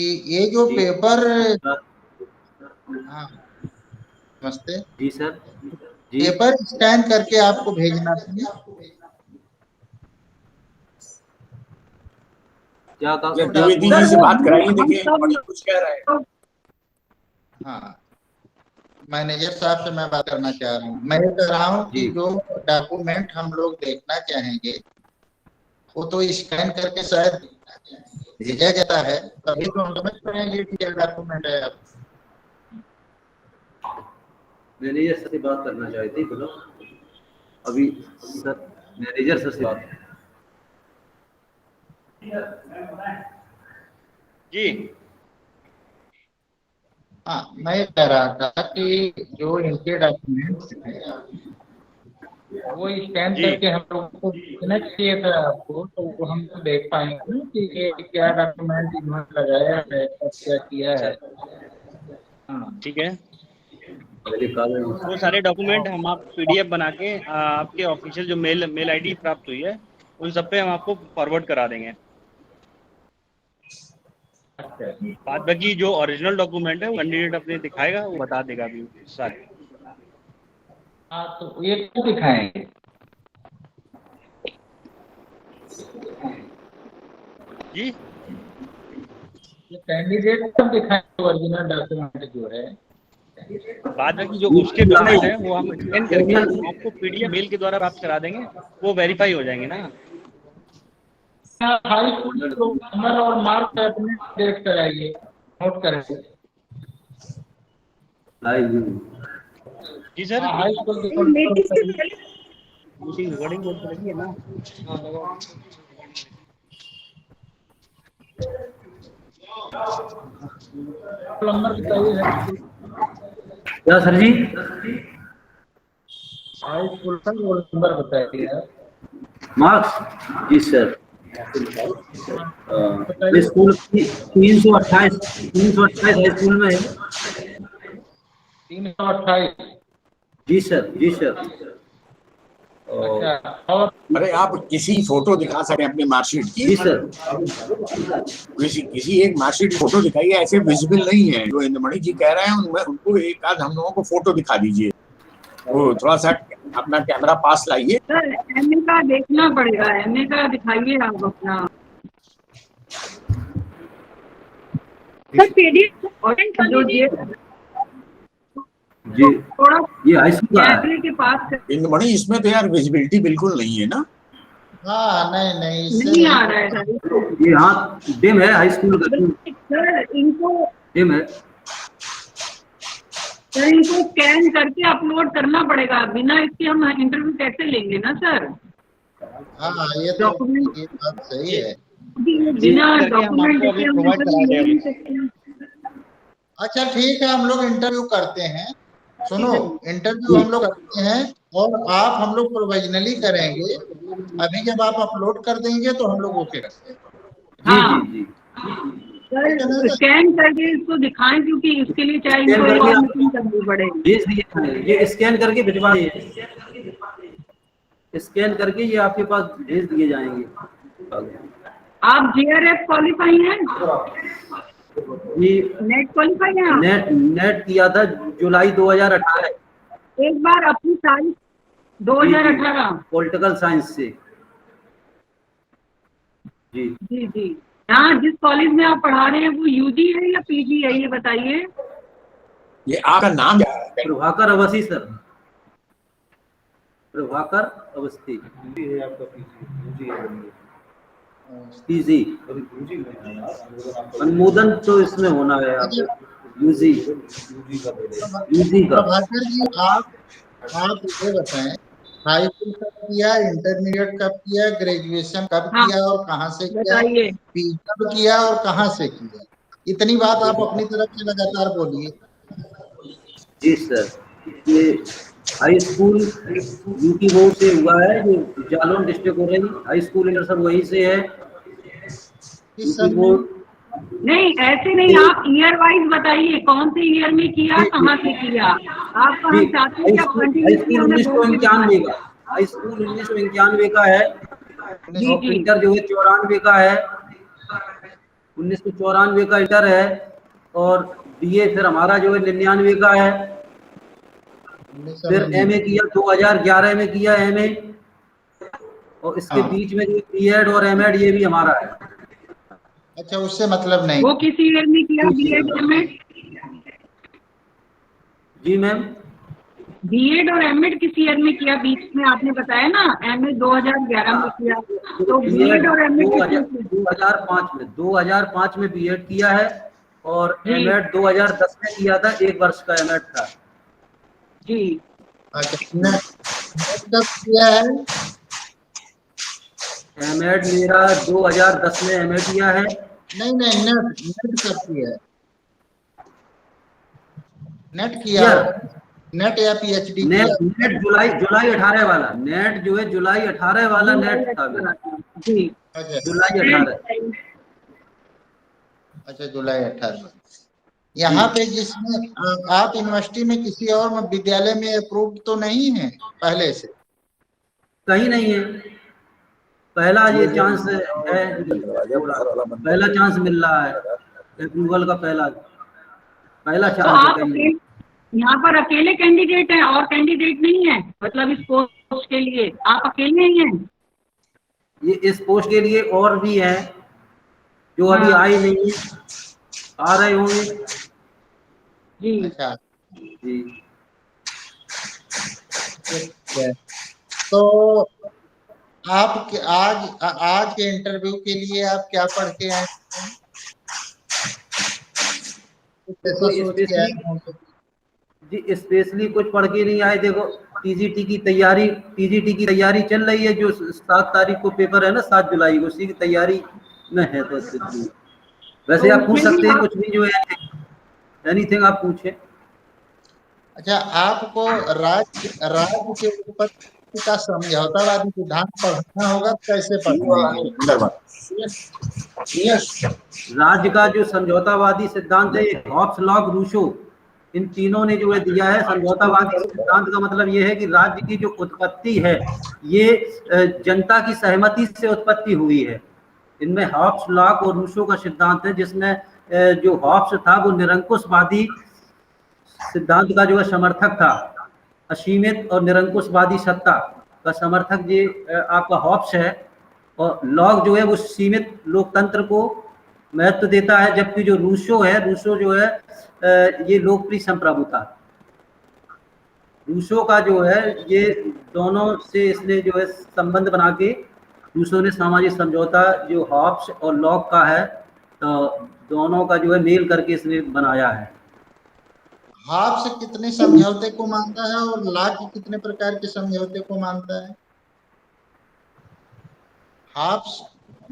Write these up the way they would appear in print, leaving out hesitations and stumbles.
कि ये जो जी पेपर, सर। हाँ नमस्ते, जी सर। जी पेपर स्कैन करके आपको भेजना था। क्या वो क्या द्विवेदी बोल जी रहे से हैं? बात कराइए, देखिए बड़ी कुछ कह रहे हैं। हाँ, मैनेजर साहब से मैं बात करना चाह रहा हूँ। मैं ये कह रहा हूँ कि जी जो डॉक्यूमेंट हम लोग देखना चाहेंगे वो तो स्कैन करके शायद भेजा जाता है, तभी तो हम समझ पाएंगे कि क्या डॉक्यूमेंट है। आप मैनेजर सर से बात करना चाहती थी, बोलो अभी सर, मैनेजर सर से बात। जी हाँ, मैं ये कह रहा था कि जो इनके डॉक्यूमेंट्स हैं वो स्कैन जी करके हम लोग को देना चाहिए था आपको, तो वो हम तो देख पाएंगे ना कि ये क्या डॉक्यूमेंट इन्होंने लगाया है और क्या किया है। हाँ, ठीक है। पहले कागज वो सारे डॉक्यूमेंट हम आप पीडीएफ बना के आपके ऑफिशियल जो मेल आईडी प्राप्त हुई है उन सब पे हम आपको फॉरवर्ड करा देंगे। अच्छा। बाद बाकी जो ओरिजिनल डॉक्यूमेंट है वो कैंडिडेट अपने दिखाएगा, वो बता देगा अभी सारे। हाँ, तो ये क्यों दिखाएंगे? जी ये कैंडिडेट को दिखाएंगे ओरिजिनल डॉक्यूमेंट जो है। बाद बाकी जो उसके नहीं डॉक्यूमेंट नहीं, है वो हम स्कैन करके आपको पीडीएफ मेल के द्वारा प्राप्त करा देंगे, वो वेरीफाई हो जाएंगे ना। हाई स्कूल प्रोग्रामर और मार्क्स अपने डेट कराइए, नोट कराइए। जी सर। हाँ, हाई स्कूल उसी रिकॉर्डिंग बोर्ड पर लगी है ना। नंबर बताइए। क्या सर जी? हाई स्कूल का रोल नंबर बताइए। मार्क्स जी सर। बताइए। स्कूल की 328 हाई स्कूल में है। 328। जी सर, जी सर। अच्छा, और अरे आप किसी फोटो दिखा सकते हैं अपनी मार्कशीट की, जी सर। किसी एक मार्कशीट फोटो दिखाइए, ऐसे विजिबल नहीं है जो इंद्रमणि जी कह रहे हैं। उनमें उनको एक आध हम लोगों को फोटो दिखा दीजिए, वो थोड़ा सा अपना कैमरा पास लाइए। सर एमए का देखना पड़ेगा, एमए का दिखाइए आप अपना। सर पीडीएफ जो जी थोड़ा ये हाई स्कूल का है। कैमरे के पास इंद्रमणि इसमें तो यार विजिबिलिटी बिल्कुल नहीं है ना। हाँ, नहीं नहीं, इससे नहीं आ रहा है सर। ये हाँ डिम है हाई स्कूल का, सर इनको डिम है। स्कैन करके अपलोड करना पड़ेगा, बिना इसके हम इंटरव्यू कैसे लेंगे ना सर। हाँ, ये तो डॉक्यूमेंट ये बात सही है। बिना करके हम डॉक्यूमेंट आपको देखे अभी हम प्रोवाइड करा इंटरव्यू ले देंगे। नहीं सकते। अच्छा ठीक है, हम लोग इंटरव्यू करते हैं। सुनो, ठीक है इंटरव्यू हम लोग करते हैं और आप हम लोग प्रोविजनली करेंगे। अभी जब आप अपलोड कर देंगे तो हम लोग ओके करते हैं। जी जी हाँ जी। ठीक है ना सर, सर? स्कैन करके इसको दिखाएं, क्योंकि इसके लिए चाहे स्कैन इनको एक करके और आप मीटिंग करनी पड़ेगी। भेज दिए, ये स्कैन करके भिजवा दिए, स्कैन करके ये आपके पास भेज दिए जाएंगे। आप जेआरएफ क्वालिफाई हैं? जी नेट क्वालिफाई हैं आप? नेट नेट किया था जुलाई 2018। एक बार अपनी तारीख 2018। पॉलिटिकल साइंस से। जी जी जी। हाँ, जिस कॉलेज में आप पढ़ा रहे हैं वो यूजी है या पीजी है, ये बताइए। ये आपका नाम क्या है? प्रभाकर अवस्थी सर, प्रभाकर अवस्थी। पीजी अनुमोदन तो इसमें होना है अच्छा आपको, यूजी यूजी का। प्रभाकर जी, आप ये बताएं, हाई स्कूल कब किया, इंटरमीडिएट कब किया, ग्रेजुएशन कब हाँ किया और कहाँ से किया, बताइए। पीजी कब किया और कहाँ से किया? इतनी बात आप अपनी तरफ से लगातार बोलिए। जी सर, ये हाई स्कूल यूपी बोर्ड से हुआ है, जो जालौन डिस्ट्रिक्ट हो रही हाई स्कूल इंटर सब वहीं से है। किस यूपी सन में? बोर्ड नहीं ऐसे नहीं, आप ईयर वाइज बताइए, कौन से ईयर में किया, कहाँ से किया। आपका हम चाहते हैं कि आप हाई कंटिन्यूसली स्कूल हमें बोल के 1991 दिखाएं। का, हाई स्कूल 1991 का है, जी और जी। इंटर जो है 94 का है। 1994 का इंटर है, और बीए फिर हमारा जो है 99 का है। फिर एमए किया 2011 में किया एमए, और इसके बीच में जो बीएड और एमएड ये भी हमारा है। अच्छा, उससे मतलब नहीं। वो किस ईयर में किया बीएड एमएड? जी मैम, बीएड और एमएड किस ईयर में किया? बीच में आपने बताया ना एमए 2011 में किया, तो बीएड और एमएड 2005 में बीएड किया है, और एमएड 2010 में किया था, 1 वर्ष का एमएड था जी। अच्छा, कब किया है? एमएड मेरा 2010 में एमए किया है। नहीं, नेट कब किया है? नेट किया, नेट या पीएचडी किया? नेट जुलाई 18 वाला, नेट जो है जुलाई 18 वाला नेट था जी। जुलाई 18। अच्छा, जुलाई 18। यहाँ पे जिसमें आप यूनिवर्सिटी में किसी और विद्यालय में अप्रूव्ड तो नहीं है पहले से? कहीं नहीं है, पहला ये चांस है, पहला चांस मिल रहा है अप्रूवल का, पहला तो चांस आप यहाँ पर अकेले कैंडिडेट हैं और कैंडिडेट नहीं है, मतलब इस पोस्ट के लिए आप अकेले ही हैं? ये इस पोस्ट के लिए और भी है जो अभी आए नहीं है, आ रहे होंगे जी। अच्छा जी। तो आप आज के इंटरव्यू के लिए आप क्या पढ़ के आए? जी स्पेशली कुछ पढ़ के नहीं आए। देखो टीजीटी की तैयारी चल रही है, जो 7 तारीख को पेपर है ना, 7 जुलाई को, उसी की तैयारी में है। तो वैसे तो आप पूछ सकते हैं कुछ भी, जो है एनीथिंग आप पूछे। अच्छा, आपको राज्य के उत्पत्ति का समझौतावादी सिद्धांत पढ़ना होगा, कैसे पढ़ना? राज्य का जो समझौतावादी सिद्धांत है, हॉब्स, लॉक, रूसो, इन तीनों ने जो है दिया है। समझौतावादी सिद्धांत का मतलब ये है कि राज्य की जो उत्पत्ति है ये जनता की सहमति से उत्पत्ति हुई है। इनमें हॉब्स, लॉक और रूसो का सिद्धांत है, जिसमें जो हॉब्स था वो निरंकुशवादी सिद्धांत का जो है समर्थक था, असीमित और निरंकुशवादी सत्ता का समर्थक ये आपका हॉब्स है, और लॉक जो है वो सीमित लोकतंत्र को महत्व देता है, जबकि जो रूसो जो है ये लोकप्रिय संप्रभुता। रूसो का जो है ये दोनों से इसने जो है संबंध बना के रूसो ने सामाजिक समझौता जो हॉब्स और लॉक का है, तो दोनों का जो है मेल करके इसने बनाया है। हॉब्स कितने समझौते को मानता है और लॉक कितने प्रकार के समझौते को मानता है? हॉब्स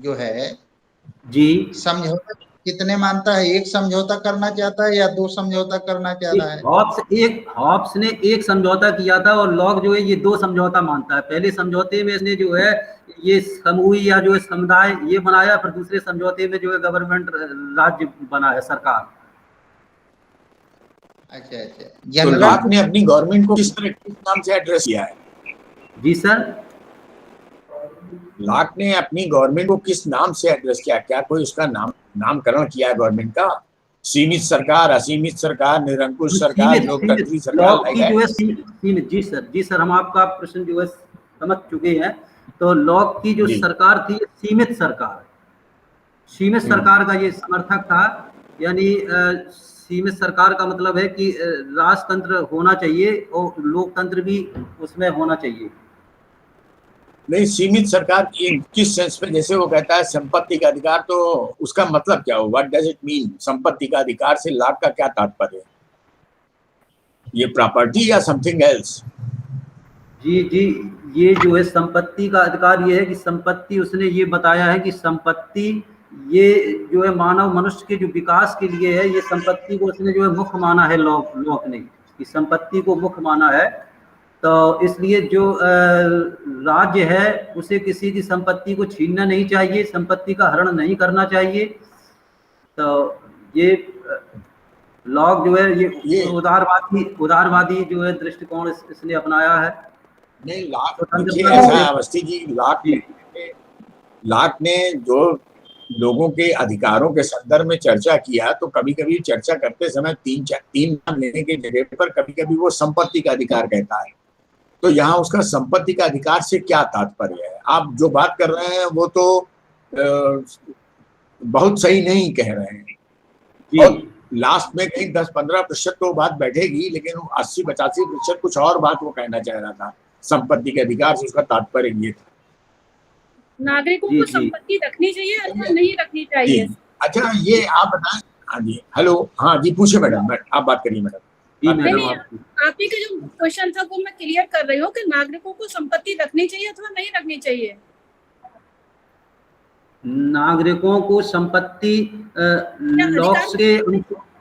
जो है जी समझौता कितने मानता है? एक समझौता करना चाहता है या 2 समझौता करना चाहता है? हॉब्स ने एक समझौता किया था, और लॉक जो है ये 2 समझौता मानता है। पहले समझौते में इसने जो है ये समूह या जो है समुदाय ये बनाया, फिर दूसरे समझौते में जो है गवर्नमेंट राज्य बना है, सरकार। अच्छा। तो लॉक ने अपनी गवर्नमेंट को किस नाम से एड्रेस किया है? जी सर, लॉक ने अपनी गवर्नमेंट को किस नाम से एड्रेस किया? क्या कोई उसका नामकरण किया है गवर्नमेंट का? सीमित सरकार, असीमित सरकार, निरंकुश सरकार, लोकतंत्री सरकार? जो है सीमित। जी सर, हम आपका प्रश्न जो है समझ चुके हैं। तो लॉक की जो सरकार थी सीमित सरकार का ये समर्थक था। यानी सीमित सरकार का मतलब है कि राजतंत्र होना चाहिए और लोकतंत्र भी उसमें होना चाहिए। नहीं, सीमित सरकार किस सेंस में? जैसे वो कहता है संपत्ति का अधिकार, तो उसका मतलब क्या हो? What does it mean? संपत्ति का अधिकार से लॉक का क्या तात्पर्य है? ये प्रॉपर्टी या समथिंग एल्स? जी, ये जो है संपत्ति का अधिकार ये है कि संपत्ति, उसने ये बताया है कि संपत्ति ये जो है मानव मनुष्य के जो विकास के लिए है, ये संपत्ति को उसने जो है मुख्य माना है। लॉक ने कि संपत्ति को मुख्य माना है, तो इसलिए जो राज्य है उसे किसी की संपत्ति को छीनना नहीं चाहिए, संपत्ति का हरण नहीं करना चाहिए। तो ये लॉक जो है ये उदारवादी जो है दृष्टिकोण इसने अपनाया है। नहीं, लॉक ऐसा अवस्थी जी, लॉक ने जो लोगों के अधिकारों के संदर्भ में चर्चा किया तो कभी कभी चर्चा करते समय तीन नाम लेने के जगह पर कभी कभी वो संपत्ति का अधिकार कहता है। तो यहाँ उसका संपत्ति का अधिकार से क्या तात्पर्य है? आप जो बात कर रहे हैं वो तो बहुत सही नहीं कह रहे हैं। और लास्ट में कहीं 10-15% तो बात बैठेगी, लेकिन 80-85% कुछ और बात वो कहना चाह रहा था। संपत्ति के अधिकार से उसका तात्पर्य ये था। नागरिकों को संपत्ति रखनी चाहिए अथवा नहीं रखनी चाहिए? अच्छा, ये आप बताएं। हाँ जी, हेलो, हाँ जी, पूछे मैडम, आप बात करिए मैडम। आप ही का जो क्वेश्चन था वो मैं क्लियर कर रही हूँ कि नागरिकों को संपत्ति रखनी चाहिए अथवा नहीं रखनी चाहिए। नागरिकों को संपत्ति लॉक्स के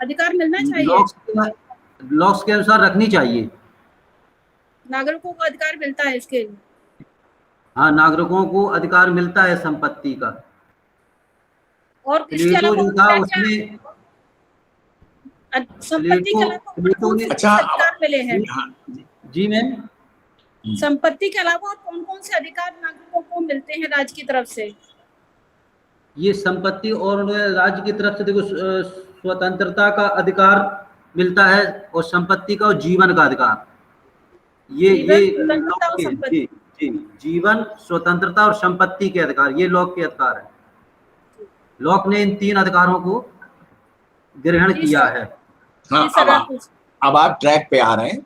अधिकार मिलना चाहिए, लॉक्स के अनुसार रखनी चाहिए। नागरिकों को अधिकार मिलता है इसके लिए। हाँ, नागरिकों को अधिकार मिलता है संपत्ति का। और इसके अलावा जो था उसमें संपत्ति के अलावा अच्छा अधिकार मिले हैं। जी मैम, संपत्ति के अलावा कौन कौन से अधिकार नागरिकों को मिलते हैं राज्य की तरफ से? ये संपत्ति और राज्य की तरफ से देखो, स्वतंत्रता का अधिकार मिलता है और संपत्ति का और जीवन का अधिकार। ये जीवन, स्वतंत्रता और संपत्ति के अधिकार, ये लॉक के अधिकार है। लॉक ने इन 3 अधिकारों को ग्रहण किया है। हाँ, अब आप ट्रैक पे आ रहे हैं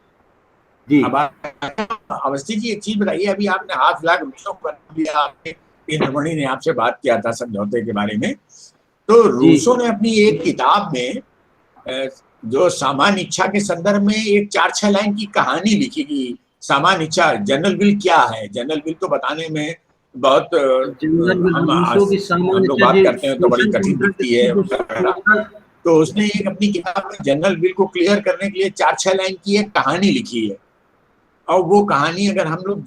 जी। अब अवस्थी जी एक चीज बताइए, अभी आपने 8 लाख रूसों को दिया, आपके इंद्रमणि ने आपसे बात किया था समझौते के बारे में। तो रूसों ने अपनी एक किताब में जो सामान्य इच्छा के संदर्भ में एक 4-6 लाइन की कहानी लिखी कि सामान्य इच्छा जनरल विल क्या है। जनरल विल तो बताने में बहुत हम लोग बात करते हैं तो बड़ी कठिन दिखती है। तो उसने एक अपनी किताब में जनरल विल को क्लियर करने के लिए 4-6 लाइन की एक कहानी लिखी है। और वो कहानी अगर हम लोग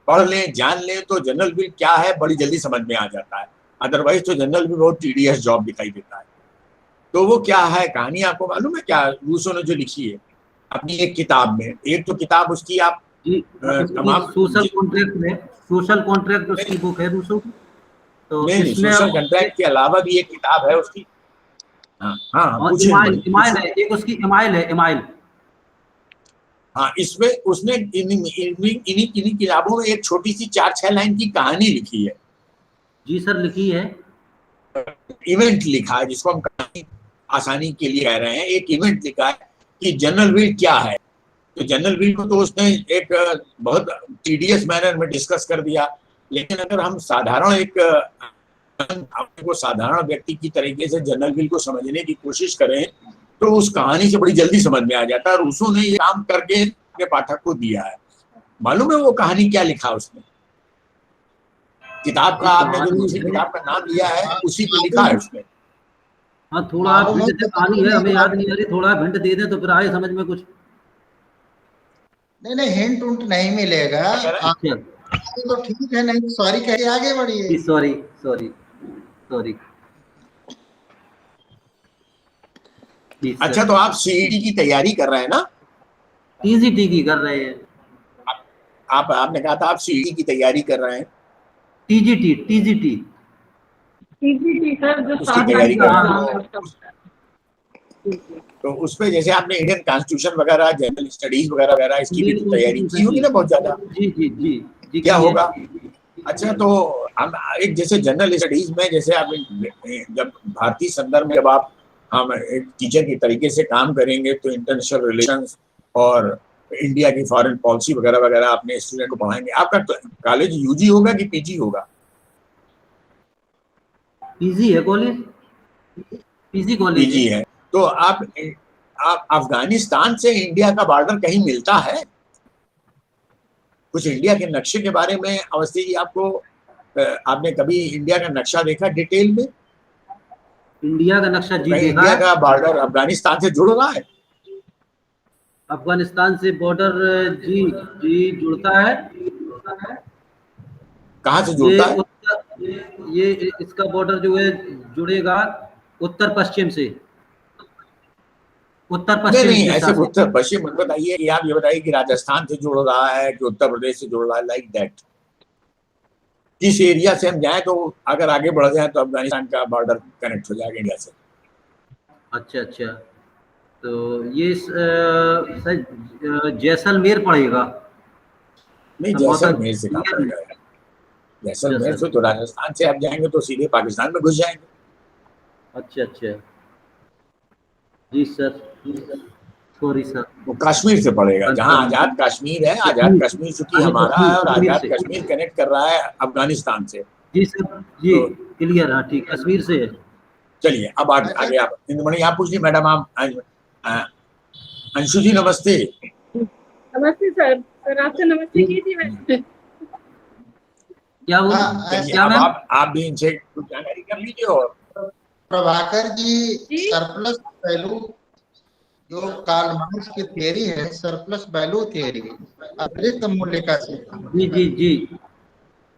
पढ़ लें, जान लें, तो जनरल विल क्या है बड़ी जल्दी समझ में आ जाता है। अदरवाइज तो जनरल विल बहुत टीडियस जॉब दिखाई देता है। तो वो क्या है कहानी आपको मालूम है क्या? रूसों ने जो लिखी है अपनी एक किताब में, एक तो किताब उसकी आप तमाम सोशल कॉन्ट्रैक्ट उसकी बुक है रूसों की। तो नहीं, सोशल कॉन्ट्रैक्ट के अलावा भी एक किताब है उसकी। हाँ, इमाइल है, एक उसकी इमाइल है, इमाइल। हाँ, इसमें उसने इन्हीं किताबों में एक छोटी सी 4-6 लाइन की कहानी लिखी है। जी सर, लिखी है। इवेंट लिखा है, जिसको हम कहानी आसानी के लिए कह रहे हैं। एक इवेंट लिखा है कि जनरल विल क्या है। तो जनरल विल को तो उसने एक बहुत टीडियस मैनर में डिस्कस कर दिया। लेकिन अगर हम साधारण व्यक्ति की तरीके से जनरल विल को समझने की कोशिश करें तो उस कहानी से बड़ी जल्दी समझ में आ जाता है। रूसों ने ये काम करके अपने पाठक को दिया है। मालूम है वो कहानी क्या लिखा उसने? किताब का आपने जो दूसरी किताब का नाम लिया है उसी पे लिखा है उसने। हाँ, थोड़ा आप कहानी है, हमें याद नहीं आ रही, थोड़ा हिंट दे दें तो फिर आए समझ में कुछ। नहीं, हिंट उंट नहीं मिलेगा। तो ठीक है, नहीं सॉरी कहिए, आगे बढ़िए। सॉरी। अच्छा, तो आप सीईटी की तैयारी कर रहे हैं ना? टीजीटी की कर रहे हैं। आपने कहा था आप सीईटी की तैयारी कर रहे हैं। टीजीटी सर, जो उसकी तैयारी कर रहे हैं। तो उसमें जैसे आपने इंडियन कॉन्स्टिट्यूशन वगैरह, जनरल स्टडीज वगैरह इसकी भी तैयारी की होगी ना बहुत ज्यादा। जी। क्या होगा? अच्छा, तो हम एक जैसे जनरल स्टडीज में जैसे आप जब भारतीय संदर्भ में जब हम एक टीचर की तरीके से काम करेंगे तो इंटरनेशनल रिलेशंस और इंडिया की फॉरेन पॉलिसी वगैरह वगैरह अपने स्टूडेंट को पढ़ाएंगे। आपका कॉलेज यूजी होगा कि पीजी होगा? पीजी है कॉलेज, पीजी है। तो आप अफगानिस्तान से इंडिया का बॉर्डर कहीं मिलता है? कुछ इंडिया के नक्शे के बारे में अवस्थी जी आपने कभी इंडिया का नक्शा देखा डिटेल में? इंडिया का नक्शा जी देखा। इंडिया का बॉर्डर अफगानिस्तान से जुड़ रहा है? अफगानिस्तान से बॉर्डर जी जुड़ता है। कहाँ से जुड़ता है? ये इसका बॉर्डर जो है जुड़ेगा उत्तर पश्चिम से। नहीं, ऐसे उत्तर पश्चिम मत बताइए कि आप ये बताइए कि राजस्थान से जुड़ रहा है कि उत्तर प्रदेश से जुड़ रहा है, लाइक दैट। किस एरिया से हम जाएं तो अगर आगे बढ़ जाए तो अफगानिस्तान का बॉर्डर कनेक्ट हो जाएगा इंडिया से। अच्छा अच्छा, तो ये जैसलमेर पड़ेगा? नहीं, जैसलमेर से कहाँ पड़ेगा यार, जैसलमेर से तो राजस्थान से आप जाएंगे तो सीधे पाकिस्तान में घुस जाएंगे। अच्छा अच्छा, जी सर, सॉरी सर। वो कश्मीर से पड़ेगा, जहाँ आजाद कश्मीर है, आजाद कश्मीर चूंकि हमारा है और आजाद कश्मीर कनेक्ट कर रहा है अफगानिस्तान से। जी सर, जी क्लियर, हाँ ठीक, कश्मीर से है। चलिए अब आगे आप इंदुमणि आप पूछ ली। मैडम आप अंशु जी नमस्ते। नमस्ते सर, सर आपसे नमस्ते की थी मैंने। क्या आप भी इनसे कुछ जानकारी कर लीजिए। और प्रभाकर जी, सरप्लस वैल्यू जो कार्ल मार्क्स की थियरी है, सरप्लस वैल्यू थियरी, अतिरिक्त मूल्य का सिद्धांत। जी जी जी,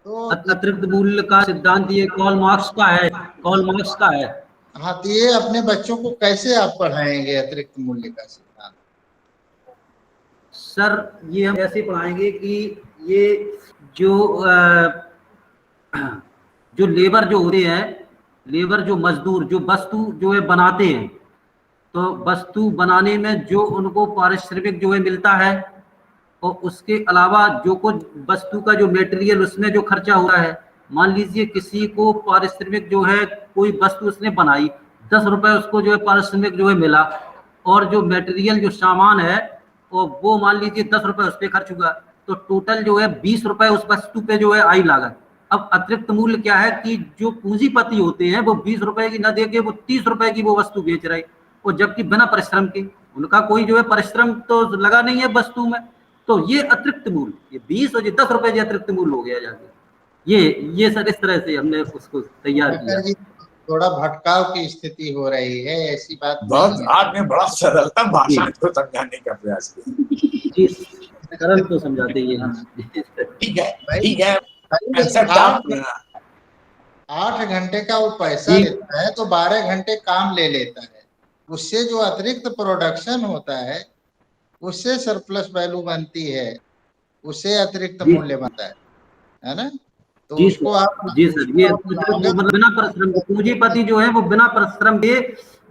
तो अतिरिक्त मूल्य का सिद्धांत ये कार्ल मार्क्स का है, कार्ल मार्क्स का है। हाँ, तो ये अपने बच्चों को कैसे आप पढ़ाएंगे अतिरिक्त मूल्य का सिद्धांत? सर ये हम ऐसे पढ़ाएंगे कि ये जो लेबर जो होते हैं, लेबर जो मजदूर जो वस्तु जो है बनाते हैं, तो वस्तु बनाने में जो उनको पारिश्रमिक जो है मिलता है, और उसके अलावा जो कुछ वस्तु का जो मटेरियल उसमें जो खर्चा हो रहा है, मान लीजिए किसी को पारिश्रमिक जो है, कोई वस्तु उसने बनाई, 10 रुपए उसको जो है पारिश्रमिक जो है मिला, और जो मटेरियल जो सामान है और वो मान लीजिए 10 रुपए उस पर खर्च हुआ, तो टोटल जो है 20 रुपए उस वस्तु पे जो है आई लागत। अब अतिरिक्त मूल्य क्या है कि जो पूंजीपति होते हैं वो 20 रुपए की न देके वो 30 रुपए की वो वस्तु बेच रहे, और जबकि बिना परिश्रम के, उनका कोई जो है परिश्रम तो लगा नहीं है वस्तु में, तो ये अतिरिक्त मूल्य, ये 20 और 10 रुपए जो अतिरिक्त मूल्य हो गया जाके। ये सर इस तरह से हमने उसको तैयार किया। थोड़ा भटकाव की स्थिति हो रही है, ऐसी बात बहुत आपने बड़ा सरलता भाषा को समझाने का प्रयास किया। जी सरल तो समझाते ही हैं। ठीक है ठीक है। 8 घंटे का वो पैसा लेता है तो 12 घंटे काम ले लेता है, उससे जो अतिरिक्त प्रोडक्शन होता है उससे सरप्लस वैल्यू बनती है, उससे अतिरिक्त मूल्य बनता है ना? तो उसको आप जी सर, ये बिना परिश्रम, पूंजीपति जो है वो बिना परिश्रम के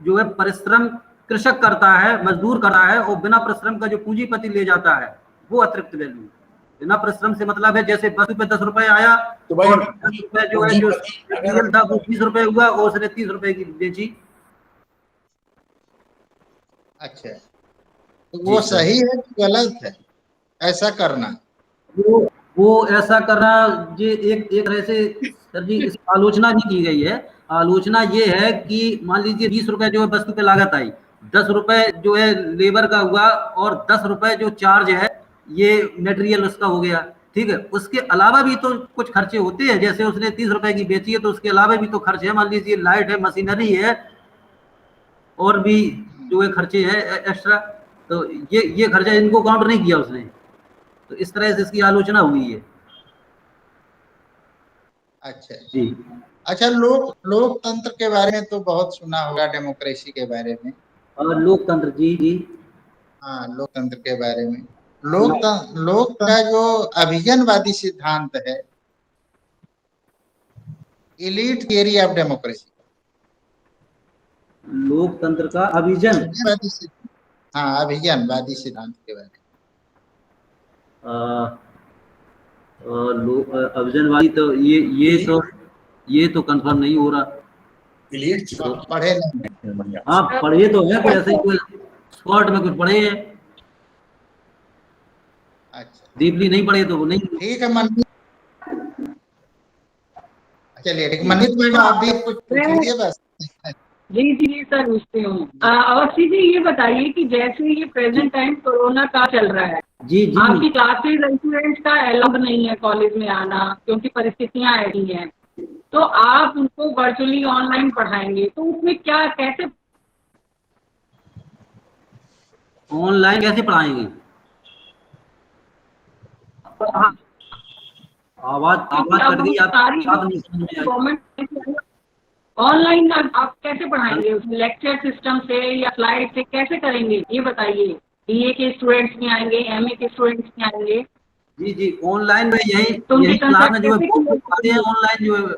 जो है, परिश्रम कृषक करता है, मजदूर करता है, और बिना परिश्रम का जो पूंजीपति ले जाता है वो अतिरिक्त वैल्यू। बिना परिश्रम से मतलब है जैसे वस्तु पे 10 रुपए आया तो भाई 10 रुपए जो है जो मटेरियल था वो 20 रुपए हुआ और उसने 30 रुपए की बेची। अच्छा, तो वो सही है कि गलत है ऐसा करना? वो ऐसा करना ये एक तरह से सर जी इस आलोचना भी की गई है। आलोचना ये है कि मान लीजिए 20 रुपए जो है वस्तु पे लागत आई, 10 रुपए जो है लेबर का हुआ, और 10 रुपए जो चार्ज है ये मटेरियल उसका हो गया, ठीक है। उसके अलावा भी तो कुछ खर्चे होते हैं, जैसे उसने 30 रुपए की बेची है तो उसके अलावा भी तो खर्चे है, मान लीजिए लाइट है, मशीनरी है, और भी जो है खर्चे है एक्स्ट्रा, तो ये खर्चा इनको काउंट नहीं किया उसने, तो इस तरह से इसकी आलोचना हुई है। अच्छा जी, अच्छा, लोकतंत्र के बारे में तो बहुत सुना होगा, डेमोक्रेसी के बारे में। और लोकतंत्र, जी जी हाँ, लोकतंत्र के बारे में, लोकतंत्र का जो अभिजनवादी सिद्धांत है, एलीट थियरी ऑफ डेमोक्रेसी, लोकतंत्र का अभिजनवादी, हाँ अभिजनवादी सिद्धांत के बारे में। अभिजनवादी तो ये तो कंफर्म नहीं हो रहा। तो पढ़े नहीं? हाँ पढ़े तो है, कोई ऐसे ही कोई शॉर्ट में कुछ पढ़े हैं। अच्छा, डीपली नहीं पढ़े तो वो नहीं। ठीक है मनमीत, चलिए मनमीत मैडम आप भी कुछ पूछिए बस। जी जी सर पूछती हूँ। अवस्थी जी ये बताइए कि जैसे ये प्रेजेंट टाइम कोरोना का चल रहा है, जी जी आपकी क्लासेस स्टूडेंट्स का अलाउड नहीं है कॉलेज में आना क्योंकि परिस्थितियां ऐसी हैं, तो आप उनको वर्चुअली ऑनलाइन पढ़ाएंगे, तो उसमें क्या कैसे ऑनलाइन कैसे पढ़ाएंगे? आवाज कट गई, गवर्नमेंट ऑनलाइन आप कैसे पढ़ाएंगे? उसमें लेक्चर सिस्टम से या स्लाइड से कैसे करेंगे ये बताइए। बीए के स्टूडेंट्स नहीं आएंगे, एमए के स्टूडेंट्स नहीं आएंगे, जी ऑनलाइन में यही तो उनके क्लास में जो है concept ऑनलाइन जो है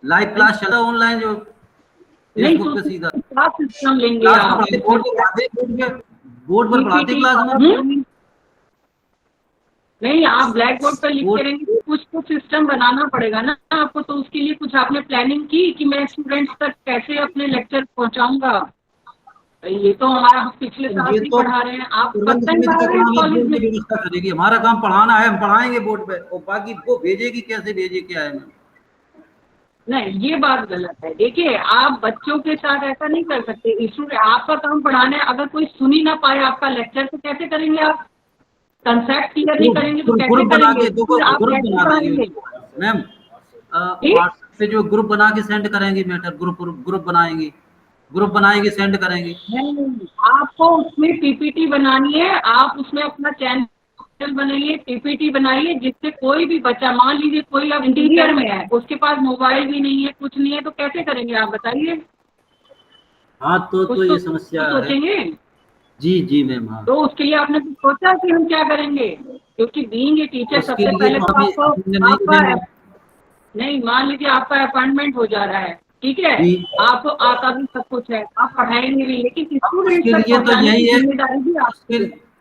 लाइव क्लास चला ऑनलाइन जो नहीं, फेसबुक तो पे सीधा क्या सिस्टम लेंगे क्लास आप? में बोर्ड पर पढ़ाते क्लास में। नहीं, आप ब्लैक बोर्ड पर लिख बोर्ड- करेंगे, कुछ तो सिस्टम बनाना पड़ेगा ना आपको। तो उसके लिए कुछ आपने प्लानिंग की कि मैं स्टूडेंट्स तक कैसे अपने लेक्चर पहुंचाऊंगा? ये तो हमारा पिछले साल ये से तो पढ़ा रहे हैं, आप प्रबंध फर्स्ट टाइम समिति पढ़ा का रहे हैं काम है, कॉलेज बोर्ड में। की व्यवस्था करेगी। हमारा काम पढ़ाना है, हम पढ़ाएंगे बोर्ड पे, और बाकी वो भेजेगी कैसे भेजे क्या है। नहीं, ये बात गलत है। देखिए, आप बच्चों के साथ ऐसा नहीं कर सकते। स्टूडेंट, आपका काम पढ़ाना है, अगर कोई सुन ही ना पाए आपका लेक्चर तो कैसे करेंगे आप? कंसेप्ट क्लियर नहीं करेंगे तो कैसे ग्रुप बना करेंगे? के देखो, फिर आप ग्रुप कैसे बना देंगे पढ़ाएंगे? मैम। ठीक? व्हाट्सएप पे जो ग्रुप बना के सेंड करेंगे मैटर, ग्रुप बनाएंगे, सेंड करेंगे। नहीं, आपको उसमें पीपीटी बनानी है। आप उसमें अपना चैनल बनाइए, पीपीटी बनाइए, जिससे कोई भी बच्चा, मान लीजिए कोई अब इंटीरियर में है, उसके पास मोबाइल भी नहीं है, कुछ नहीं है, तो कैसे करेंगे आप बताइए? हाँ तो कुछ ये समस्या है। सोचेंगे। जी मैम। हाँ, तो उसके लिए आपने कुछ सोचा कि हम क्या करेंगे? क्योंकि बीइंग ए टीचर उसके सबसे लिए पहले तो तो हमें आपको हमने नहीं आपका करेंगे। नहीं, मान लीजिए आपका अपॉइंटमेंट हो जा रहा है, ठीक है, जी। आप आता भी सब कुछ है, आप पढ़ाएंगे भी, लेकिन स्टूडेंट उसके तक लिए तो पहुंचाने यही की है, जिम्मेदारी भी आपकी है।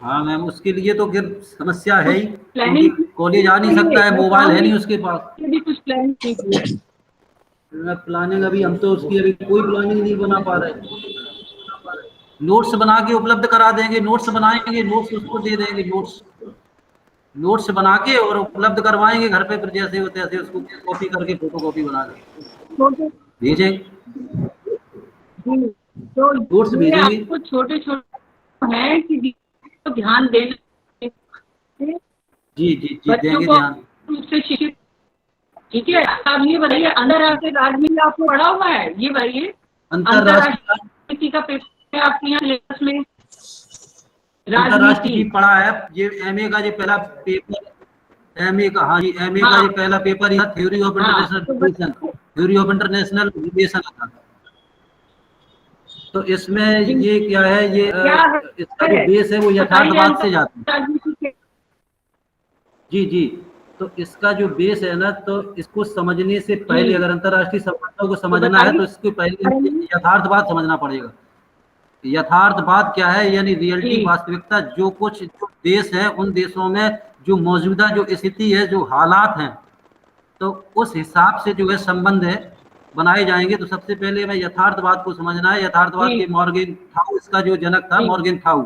हाँ मैम, उसके लिए तो फिर समस्या है ही, क्योंकि प्लानिंग कॉलेज आ नहीं सकता है, मोबाइल है नहीं उसके पास। भी कुछ प्लान कीजिए। प्लानिंग अभी हम तो उसकी अभी कोई प्लानिंग नहीं बना पा रहे। नोट्स बना के उपलब्ध करा देंगे, नोट्स बनाएंगे, नोट्स उसको दे देंगे, नोट्स बना के और उपलब्ध करवाएंगे घर पे, फिर जैसे हो तैसे उसको कॉपी करके फोटो कॉपी बना के छोटे भेजेंगे, तो नोट्स ये भेजेंगे। आपको छोटे छोटे हैं कि तो ध्यान देना, जी बच्चों देंगे को ध्यान। रूप से शिक्षित। ठीक है, आप ये बताइए, अंदर आके राजनीति आपको पढ़ा हुआ है? ये बताइए, अंतरराष्ट्रीय अंतरराष्ट्रीय का पेपर है आपके यहाँ सिलेबस में? अंतरराष्ट्रीय राजनीति। की पढ़ा है। ये एमए का जो पहला पेपर, एमए का, हाँ जी, एमए का हाँ जो पहला पेपर था, थ्योरी ऑफ हाँ, इंटरनेशनल तो relation, theory of international relation था। तो इसमें ये क्या है, ये क्या है? इसका जो बेस है वो बताइए यथार्थवाद से जाता है। राजनीति के। जी तो इसका जो बेस है ना, तो इसको समझने से पहले, अगर अंतरराष्ट्रीय संबंधों को समझना है तो इसको पहले यथार्थवाद समझना पड़ेगा। यथार्थवाद क्या है? यानी रियलिटी, जी। वास्तविकता। जो कुछ जो देश है, उन देशों में जो मौजूदा जो स्थिति है, जो हालात हैं, तो उस हिसाब से जो है संबंध है बनाए जाएंगे। तो सबसे पहले हमें यथार्थवाद को समझना है। यथार्थवाद जी। के मॉर्गन थाउ, इसका जो जनक था जी। मॉर्गन थाउ,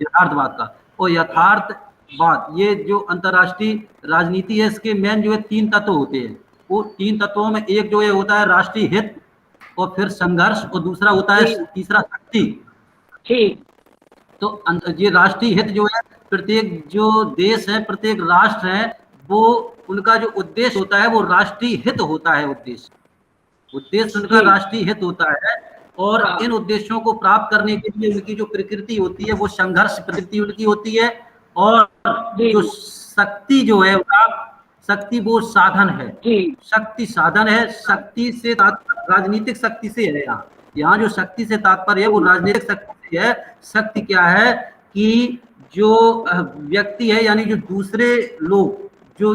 यथार्थवाद का। और यथार्थवाद, ये जो अंतरराष्ट्रीय राजनीति है, इसके मेन जो है 3 तत्व होते हैं। वो 3 तत्वों में एक जो है होता है राष्ट्रीय हित, और फिर संघर्ष, और दूसरा होता है जी। तीसरा शक्ति। ठीक। तो ये राष्ट्रीय हित जो है, प्रत्येक जो देश है, प्रत्येक राष्ट्र है, वो उनका जो उद्देश्य होता है वो राष्ट्रीय हित होता है। उद्देश्य उनका जी। राष्ट्रीय हित होता है। और हाँ। इन उद्देश्यों को प्राप्त करने के लिए उनकी जो प्रकृति होती है वो संघर्ष प्रकृति उनकी होती है। और जी। जो शक्ति जो है उनका, शक्ति वो साधन है। जी। शक्ति साधन है। शक्ति से राजनीतिक शक्ति से है। यहाँ जो शक्ति से तात्पर्य है वो राजनीतिक शक्ति से है। शक्ति क्या है कि जो व्यक्ति है, यानी जो दूसरे लोग, जो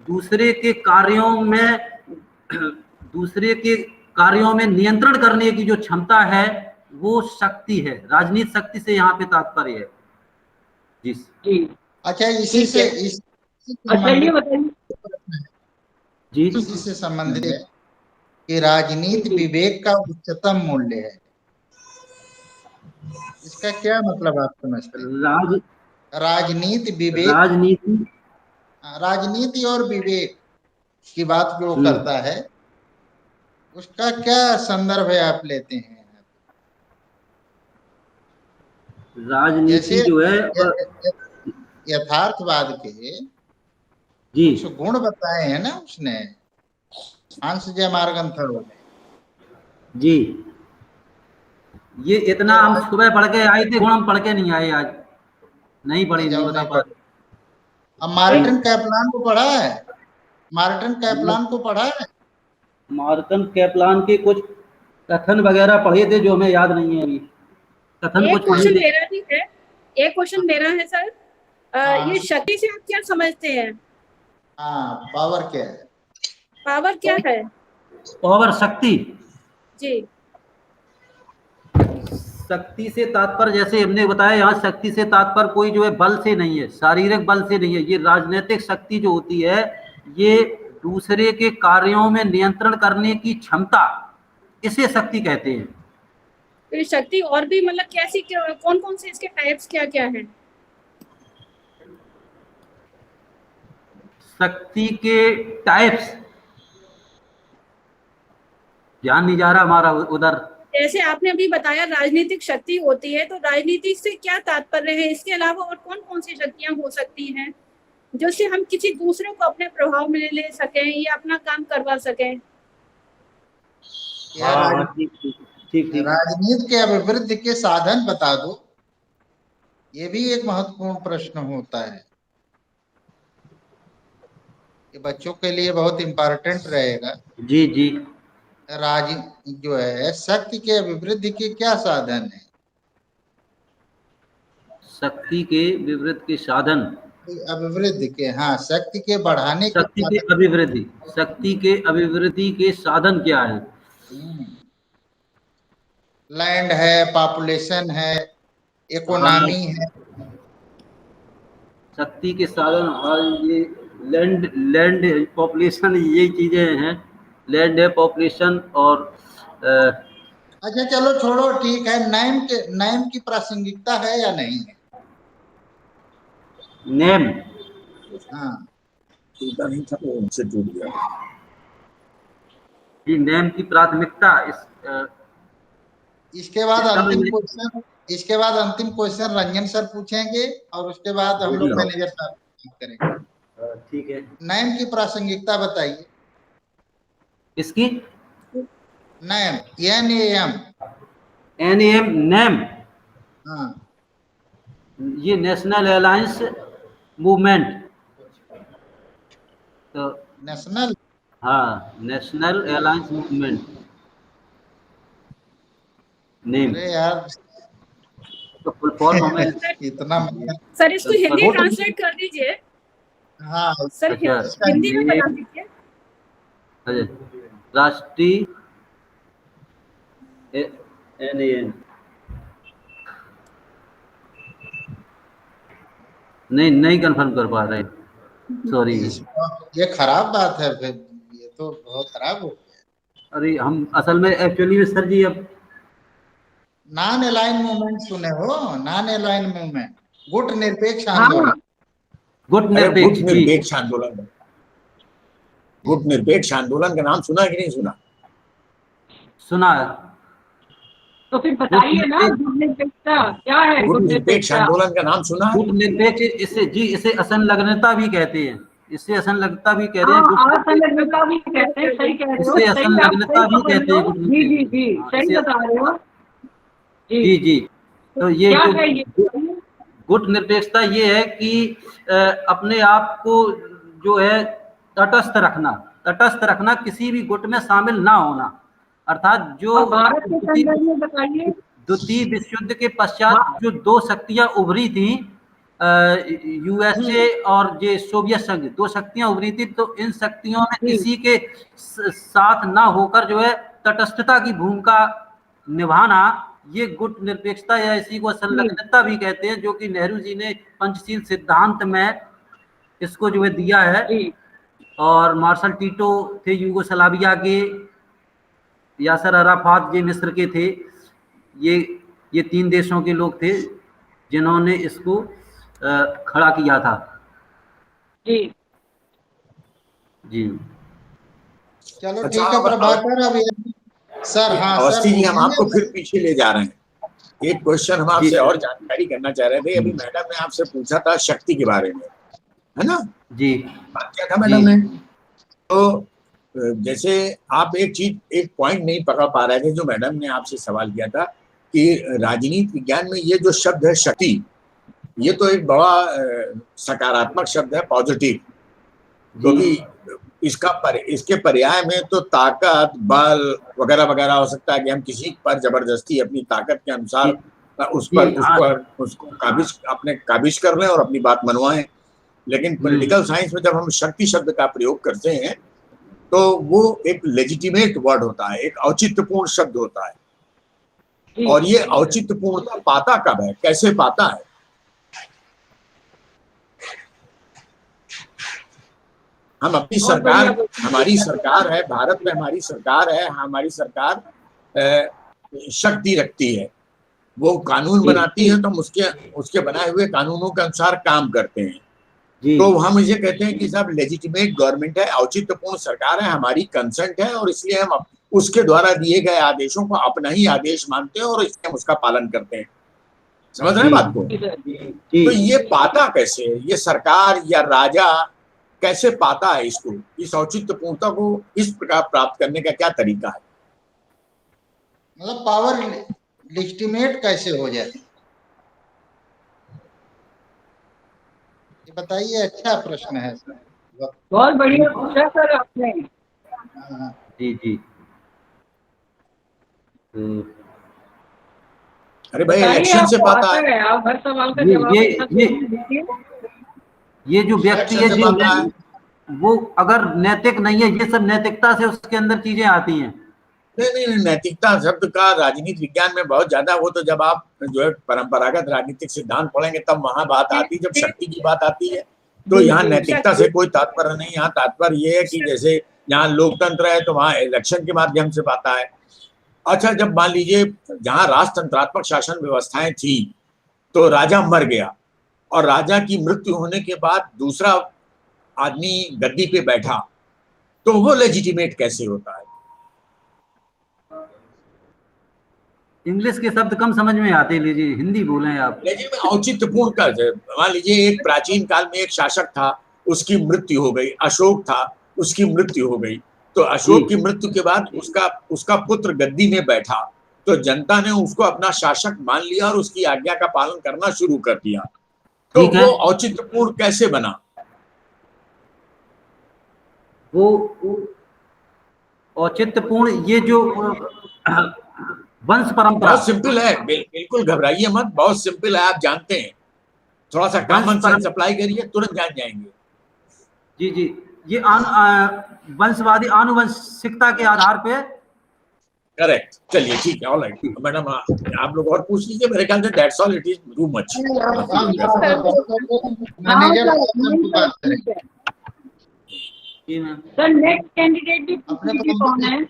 दूसरे के कार्यों में, दूसरे के कार्यों में नियंत्रण करने की जो क्षमता है, वो शक्ति है। राजनीतिक शक्ति से यहाँ पे तात्पर्य है। जी। अच्छा, इसी से अच्छा, ये बताइए जी, इसी से संबंधित है कि राजनीति विवेक का उच्चतम मूल्य है। इसका क्या मतलब आप समझते हैं? राजनीति विवेक, राजनीति और विवेक की बात जो करता है, उसका क्या संदर्भ है आप लेते हैं? राजनीति जो है यथार्थवाद के जी कुछ गुण बताए हैं ना उसने, हंस जय मार्गन थरो ने। जी, ये इतना हम सुबह पढ़ के आए थे, गुण हम पढ़ के नहीं आए, आज नहीं पढ़े, नहीं बता पा रहे। अब मार्टिन कैपलान को पढ़ा है? मार्टिन कैपलान को पढ़ा है? मार्टिन कैपलान के कुछ कथन वगैरह पढ़े थे जो हमें याद नहीं है अभी। कथन एक कुछ क्वेश्चन पढ़े थे। मेरा भी है, एक क्वेश्चन मेरा है सर। ये शक्ति से आप क्या समझते हैं? हाँ, पावर क्या है? पावर क्या है? पावर शक्ति। जी। शक्ति से तात्पर्य जैसे हमने बताया, यहाँ शक्ति से तात्पर्य कोई जो है बल से नहीं है, शारीरिक बल से नहीं है। ये राजनीतिक शक्ति जो होती है, ये दूसरे के कार्यों में नियंत्रण करने की क्षमता, इसे शक्ति कहते हैं। तो ये शक्ति और भी मतलब कैसी, कौन कौन से इसके टाइप्स क्या क्या हैं? शक्ति के टाइप्स ध्यान नहीं जा रहा हमारा उधर। जैसे आपने अभी बताया राजनीतिक शक्ति होती है, तो राजनीति से क्या तात्पर्य है? इसके अलावा और कौन कौन सी शक्तियां हो सकती हैं जो से हम किसी दूसरे को अपने प्रभाव में ले सकें या अपना काम करवा सकें? ठीक। राजनीति के अभिवृद्धि के साधन बता दो, ये भी एक महत्वपूर्ण प्रश्न होता है। ये बच्चों के लिए बहुत इम्पोर्टेंट रहेगा। जी। जो है शक्ति के अभिवृद्धि के क्या साधन है? शक्ति के विवृद्ध के साधन, अभिवृद्धि के, हाँ, शक्ति के बढ़ाने के शक्ति के अभिवृद्धि, शक्ति के अभिवृद्धि के साधन क्या है? लैंड है, पॉपुलेशन है, इकोनॉमी है। शक्ति के साधन, हाँ, ये लैंड पॉपुलेशन, ये चीजें हैं। लैंड है, पॉपुलेशन और अच्छा चलो छोड़ो, ठीक है। नेम की प्रासंगिकता है या नहीं है? नेम, हाँ, टूटा नहीं था वो उनसे टूट गया। जी, नेम की प्राथमिकता। इसके बाद अंतिम क्वेश्चन रंजन सर पूछेंगे और उसके बाद हम लोग मैनेजर साहब करेंगे। ठीक है। नेम की प्रासंगिकता बताइए। इसकी नेम, NAM। नेम, हाँ, ये नेशनल अलायंस मूवमेंट। तो नेशनल, हाँ, नेशनल अलायंस मूवमेंट नेम। अरे यार, तो फुल फॉर्म हमें इतना सर इसको हिंदी ट्रांसलेट कर दीजिए। हाँ सर अच्छा, हिंदी में बता दीजिए। राष्ट्रीय NAN, नहीं कंफर्म कर पा रहे, सॉरी। ये खराब बात है फिर, ये तो बहुत खराब हो गया। अरे हम असल में एक्चुअली में सर जी, अब नॉन अलाइन मूवमेंट सुने हो? नॉन अलाइन मूवमेंट, गुट निरपेक्ष आंदोलन। गुट निरपेक्ष आंदोलन, गुट निरपेक्ष आंदोलन का नाम सुना कि नहीं सुना? सुना। तो फिर बताइए ना, गुट निरपेक्षता क्या है? गुट निरपेक्ष आंदोलन का नाम सुना? गुट निरपेक्ष, इसे असंलग्नता भी कहते हैं। इससे असंलग्नता भी कहते हैं। असंलग्नता भी कहते हैं, सही कह रहे हो। इससे असंलग्नता भी कहते हैं। जी सही बता रहे हो। जी। तो ये क्या है ये? गुट निरपेक्षता ये है कि अपने आप को जो है तटस्थ रखना, किसी भी गुट में शामिल ना होना। अर्थात जो भारत के संदर्भ में बताइए। द्वितीय विश्व युद्ध के पश्चात जो दो शक्तियां उभरी थी, USA और ये सोवियत संघ, दो शक्तियां उभरी थी, तो इन शक्तियों में किसी के साथ ना होकर जो है तटस्थता की भूमिका निभाना, ये गुट निरपेक्षता या इसी को संलग्नता भी कहते हैं, जो कि नेहरू जी ने पंचशील सिद्धांत में इसको जो है दिया है। और मार्शल टीटो थे यूगोस्लाविया के, यासर अराफात ये मिस्र के थे। ये 3 देशों के लोग थे जिन्होंने इसको खड़ा किया था। जी। चलो ठीक है प्रभाकर, अभी सर। हाँ अवस्थी जी, हम आपको फिर पीछे ले जा रहे हैं। एक क्वेश्चन हम आपसे और जानकारी करना चाह रहे थे। अभी मैडम ने आपसे पूछा था शक्ति के बारे में, है ना? जी। बात क्या था मैडम ने? तो जैसे आप एक पॉइंट नहीं पकड़ पा रहे थे जो मैडम ने आपसे सवाल किया था कि राजनीति विज्ञान में ये जो शब्द है शक्ति, ये तो एक बड़ा सकारात्मक शब्द है, पॉजिटिव। क्योंकि इसके पर्याय में तो ताकत, बल वगैरह वगैरह हो सकता है कि हम किसी पर जबरदस्ती अपनी ताकत के अनुसार उसको काबिज कर लें और अपनी बात मनवाएं। लेकिन पॉलिटिकल साइंस में जब हम शक्ति शब्द का प्रयोग करते हैं तो वो एक लेजिटिमेट वर्ड होता है, एक औचित्यपूर्ण शब्द होता है। और ये औचित्यपूर्णता पाता कब है, कैसे पाता है? हम अपनी सरकार, हमारी सरकार है, भारत में हमारी सरकार है, हमारी सरकार शक्ति रखती है, वो कानून बनाती है तो हम उसके बनाए हुए कानूनों के अनुसार काम करते हैं। तो हम इसे कहते हैं कि साहब लेजिटिमेट गवर्नमेंट है, औचित्यपूर्ण सरकार है, हमारी कंसेंट है, और इसलिए हम उसके द्वारा दिए गए आदेशों को अपना ही आदेश मानते हैं और इसलिए हम उसका पालन करते हैं। समझ रहे हैं बात को? तो ये पाता कैसे, ये सरकार या राजा कैसे पाता है इसको, इस औचित्यपूर्णता को इस प्रकार प्राप्त करने का क्या तरीका है? मतलब पावर लेजिटिमेट कैसे हो जाए, ये बताइए। अच्छा प्रश्न है सर, बहुत बढ़िया पूछा सर आपने। जी जी। अरे भाई इलेक्शन से पाता है। आप हर सवाल का जवाब ये जो व्यक्ति है जी, वो अगर नैतिक नहीं है, ये सब नैतिकता से उसके अंदर चीजें आती हैं। नहीं, नैतिकता शब्द का राजनीति विज्ञान में बहुत ज्यादा, वो तो जब आप जो है परंपरागत राजनीतिक सिद्धांत पढ़ेंगे तब वहां बात आती है। जब शक्ति की बात आती है तो यहाँ नैतिकता से कोई तात्पर्य नहीं। यहाँ तात्पर्य ये है कि जैसे यहाँ लोकतंत्र है तो वहाँ इलेक्शन के माध्यम से पाता है। अच्छा, जब मान लीजिए जहाँ राजतंत्रात्मक शासन व्यवस्थाएं थी तो राजा मर गया और राजा की मृत्यु होने के बाद दूसरा आदमी गद्दी पे बैठा, तो वो लेजिटिमेट कैसे होता है? इंग्लिश के शब्द कम समझ में आते, लीजिए हिंदी बोलें आप। लेजिटिमेट औचित्यपूर्ण का, मान लीजिए एक प्राचीन काल में एक शासक था, उसकी मृत्यु हो गई। अशोक था, उसकी मृत्यु हो गई। तो अशोक की मृत्यु के बाद उसका पुत्र गद्दी में बैठा, तो जनता ने उसको अपना शासक मान लिया और उसकी आज्ञा का पालन करना शुरू कर दिया। तो वो औचित्यपूर्ण कैसे बना? वो औचित्यपूर्ण, ये जो वंश परंपरा, बहुत सिंपल है, बिल्कुल घबराइए मत, बहुत सिंपल है, आप जानते हैं। थोड़ा सा कॉमन सेंस अप्लाई करिए, तुरंत जान जाएंगे। जी जी, ये वंशवादी आनुवंशिकता के आधार पे। करेक्ट, चलिए ठीक है, ऑलराइट मैडम, आप लोग और पूछ लीजिए। मेरे ख्याल से that's all, it is too much. Sir next candidate भी कौन है?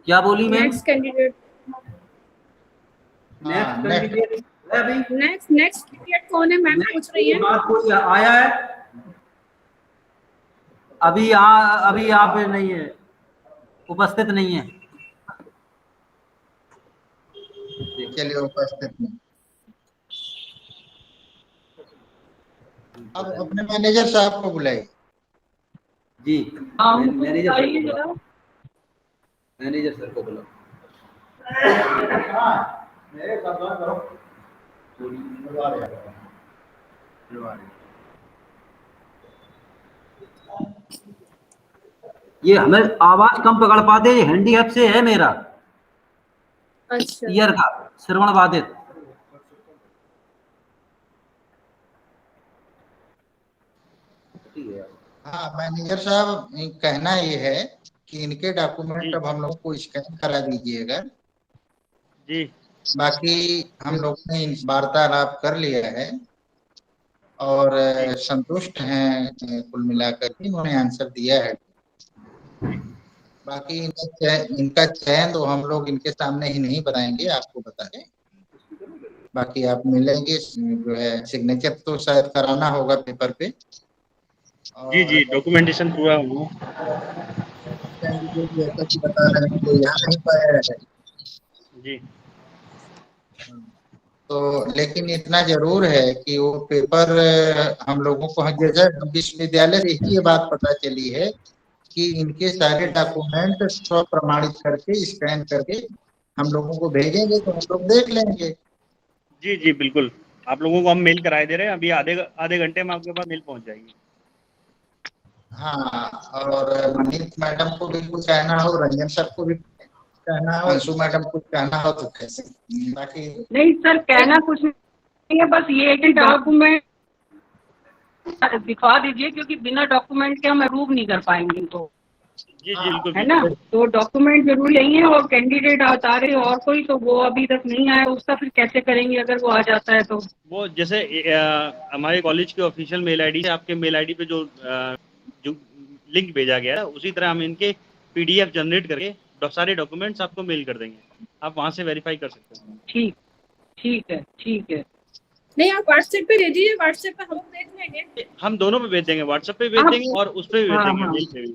क्या बोली मैं? नेक्स्ट कैंडिडेट कौन है मैम पूछ रही है? कोई आया है? अभी यहाँ पे नहीं है, उपस्थित नहीं है। चलिए उपस्थित नहीं। अब अपने मैनेजर साहब को बुलाइए। जी, मैनेजर सर को बुलाओ। ये हमें आवाज कम पकड़ पाते, ये हैंडीकैप से है मेरा। अच्छा, ईयर का श्रवण बाधित। हाँ मैनेजर साहब, कहना ये है कि इनके डॉक्यूमेंट अब हम लोग को स्कैन करा दीजिएगा जी। बाकी हम लोग ने वार्तालाप कर लिया है और संतुष्ट हैं कुल मिलाकर के, इन्होंने आंसर दिया है। बाकी इनका चयन तो हम लोग इनके सामने ही नहीं बताएंगे, आपको बताएं। बाकी आप मिलेंगे, जो है सिग्नेचर तो शायद कराना होगा पेपर पे। जी जी, डॉक्यूमेंटेशन पूरा हुआ। बता रहे हैं तो यहाँ नहीं पाया है जी। तो, लेकिन इतना जरूर है कि वो पेपर हम लोगों को, जैसे विश्वविद्यालय से ये बात पता चली है कि इनके सारे डॉक्यूमेंट स्व प्रमाणित करके स्कैन करके हम लोगों को भेजेंगे तो हम लोग देख लेंगे। जी जी बिल्कुल, आप लोगों को हम मेल कराए दे रहे हैं, अभी आधे घंटे में आपके पास मेल पहुंच जाएगी। हाँ, और मनीष मैडम को भी कुछ कहना हो, रंजन सर को भी कहना हो, अंशु मैडम को कहना हो तो कैसे, बाकी नहीं सर, कहना कुछ नहीं है, बस ये है कि डॉक्यूमेंट दिखा दीजिए, क्योंकि बिना डॉक्यूमेंट के हम अप्रूव नहीं कर पाएंगे इनको, जी जी बिल्कुल है ना। तो डॉक्यूमेंट जरूर यही है, और कैंडिडेट बता रहे और कोई, तो वो अभी तक नहीं आया, उसका फिर कैसे करेंगे अगर वो आ जाता है तो। वो जैसे हमारे कॉलेज के ऑफिशियल मेल आईडी से आपके मेल आईडी पे जो लिंक भेजा गया है, उसी तरह हम इनके पीडीएफ जनरेट करके सारे डॉक्यूमेंट्स आपको मेल कर देंगे, आप वहां से वेरीफाई कर सकते हैं। ठीक ठीक है, ठीक है। नहीं, आप व्हाट्सएप पे दे दीजिए, व्हाट्सएप पे हम लोग देख लेंगे। हम दोनों पे भेज देंगे, व्हाट्सएप पे भेज देंगे और उस पे भी भेज हाँ, देंगे, हाँ। मेल पे भी।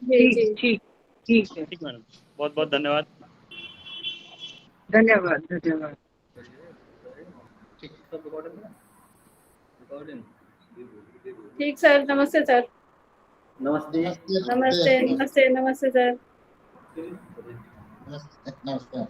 जी जी। ठीक ठीक है। ठीक मैडम, बहुत बहुत धन्यवाद। धन्यवाद धन्यवाद। ठीक सर, नमस्ते सर। नमस्ते। नमस्ते नमस्ते नमस्ते सर। नमस्ते।